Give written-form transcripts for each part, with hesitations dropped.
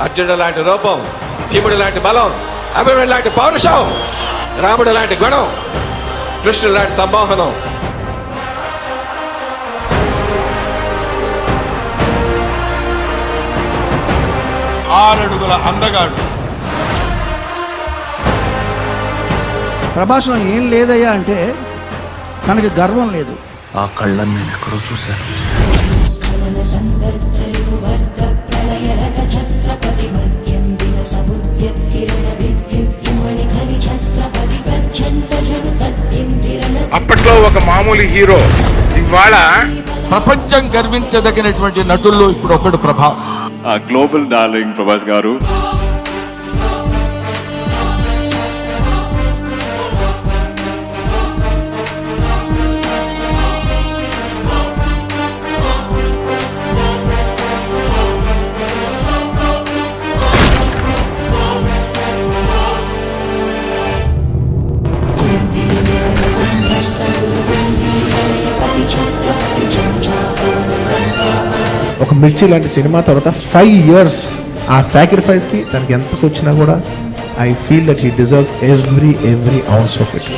అర్జునుడు లాంటి రూపం, భీముడు లాంటి బలం, అభిమన్యుడు లాంటి పౌరుషం, రాముడు లాంటి గుణం, కృష్ణుడు లాంటి సంమోహనం. ఆరడుగుల అందగాడు. ప్రభాస్లో ఏం లేదయ్యా అంటే తనకి గర్వం లేదు. ఆ కళ్ళని నేను ఎక్కడో చూశాను. అప్పట్లో ఒక మామూలు హీరో, ఇవాళ ప్రపంచం గర్వించదగినటువంటి నటుల్లో ఇప్పుడు ఒకడు ప్రభాస్. గ్లోబల్ డార్లింగ్ ప్రభాస్ గారు. ఒక మిర్చి లాంటి సినిమా తర్వాత 5 years ఆ సాక్రిఫైస్కి తనకి ఎంత వచ్చినా కూడా I feel that he deserves every ounce of it.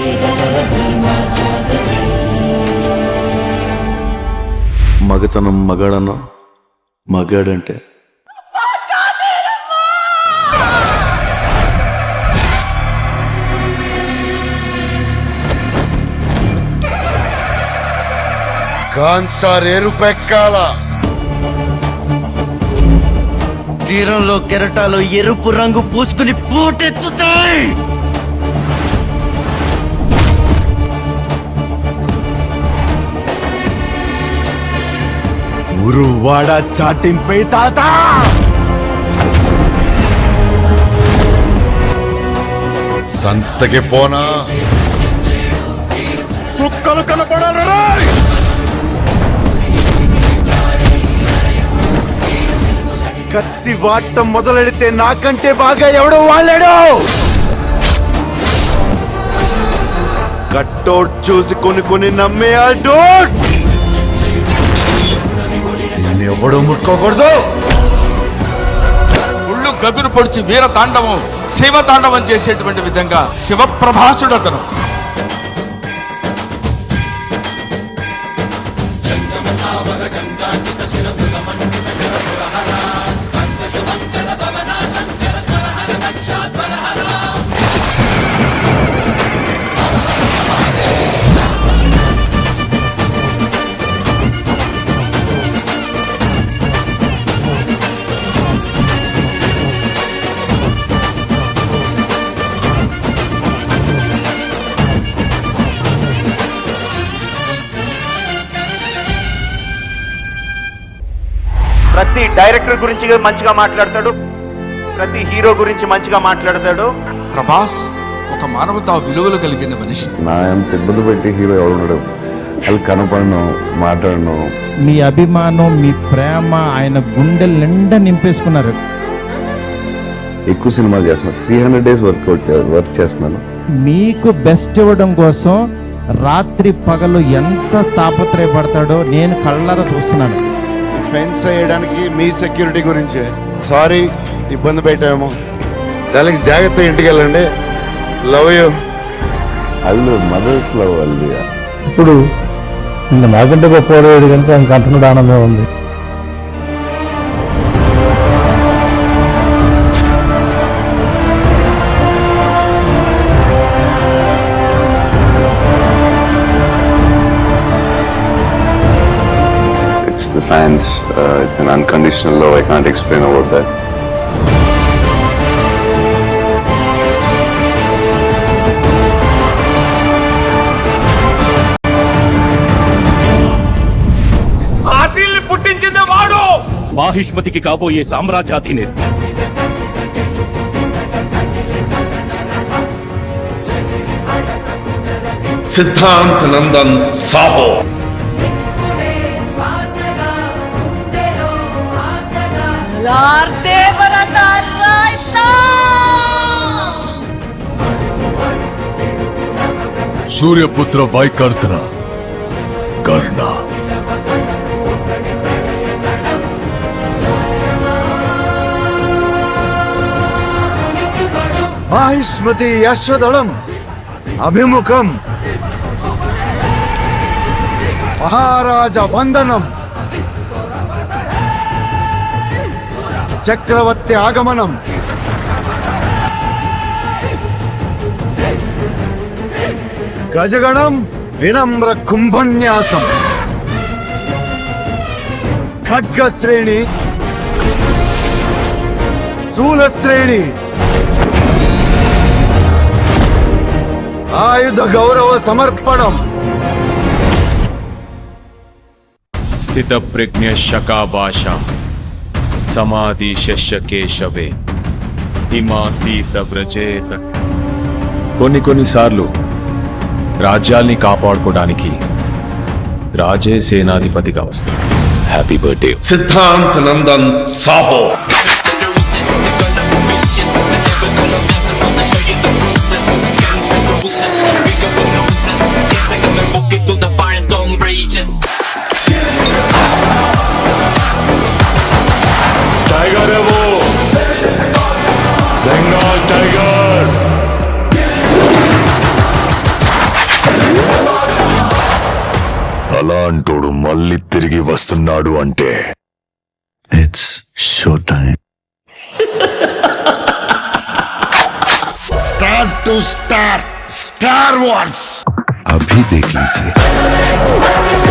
మగతనం మగాడన్నా, మగాడంటే కాన్సారేరు పెక్కాల. తీరంలో కెరటాలు ఎరుపు రంగు పూసుకుని పూటెత్తుతాయి. ఉరువాడ చాటింపై తాత. సంతకి పోనా చుక్కలు కనపడాలి. కత్తి వాటం మొదలెడితే నాకంటే బాగా ఎవడో వాళ్ళాడు. కట్టోట్ చూసి కొన్ని నమ్మే ఆ డోట్ ఎవడు ముట్టుకోకూడదు. ఒళ్ళు గదురు పొడిచి వీర తాండవం, శివ తాండవం చేసేటువంటి విధంగా శివప్రభాసుడు అతను. ప్రతి డైరెక్టర్ గురించి మంచిగా మాట్లాడతాడు, ప్రతి హీరో గురించి మంచిగా మాట్లాడతాడు. ప్రభాస్ ఒక మానవతా విలువలు కలిగిన మనిషి. నా ఎంత ఇబ్బంది పెట్టి హీరో ఎవడు వాళ్ళు కనపడను, మాట్లాడను. మీ అభిమానం, మీ ప్రేమ ఆయన గుండెల నిండా నింపేసుకున్నారు. ఎక్కువ సినిమాలు చేస్తున్నాను, 300 days వర్క్ చేస్తున్నాను. మీకు బెస్ట్ ఇవ్వడం కోసం రాత్రి పగలు ఎంత తాపత్రయపడతాడో నేను కళ్ళారా చూస్తున్నాను. ఫెన్స్ వేయడానికి మీ సెక్యూరిటీ గురించి సారీ, ఇబ్బంది పెట్టాము. దానికి జాగ్రత్త, ఇంటికి వెళ్ళండి. Love you. వాళ్ళు మదర్స్ లవ్ వాళ్ళు. ఇప్పుడు నాకంటే గొప్పవాడు కనుక ఇంకా అంతనుడు ఆనందం ఉంది. It's the fans. It's an unconditional love. I can't explain about that. పుట్టించింది వాడు. మాహిష్మతికి కాబోయే సామ్రాజ్యాధినేత. సిద్ధాంత్ నందన్ సాహో. సూర్యపుత్ర వైకర్తన కర్ణ. మాహిష్మతి యశ్వదళం అభిముఖం మహారాజ వందనం చక్రవర్తి ఆగమనం గజగణం వినమ్ర కుంభన్యాసం ఖడ్గశ్రేణి శూలశ్రేణి ఆయుధ గౌరవ సమర్పణం స్థిత ప్రజ్ఞ శకాభాష సమాధి శస్య కేశవే హిమాసీత వ్రజేత. కొన్నిసార్లు రాజ్యాల్ని కాపాడుకోవడానికి రాజే సేనాధిపతిగా వస్తాడు. Happy birthday. సిద్ధాంత్ నందన్ సాహో. టైగర్ ఏవో బెంగాల్ టైగర్. అలాంటోడు మళ్ళీ తిరిగి వస్తున్నాడు అంటే it's show time. Star to star Star Wars अभी देख लीजिए.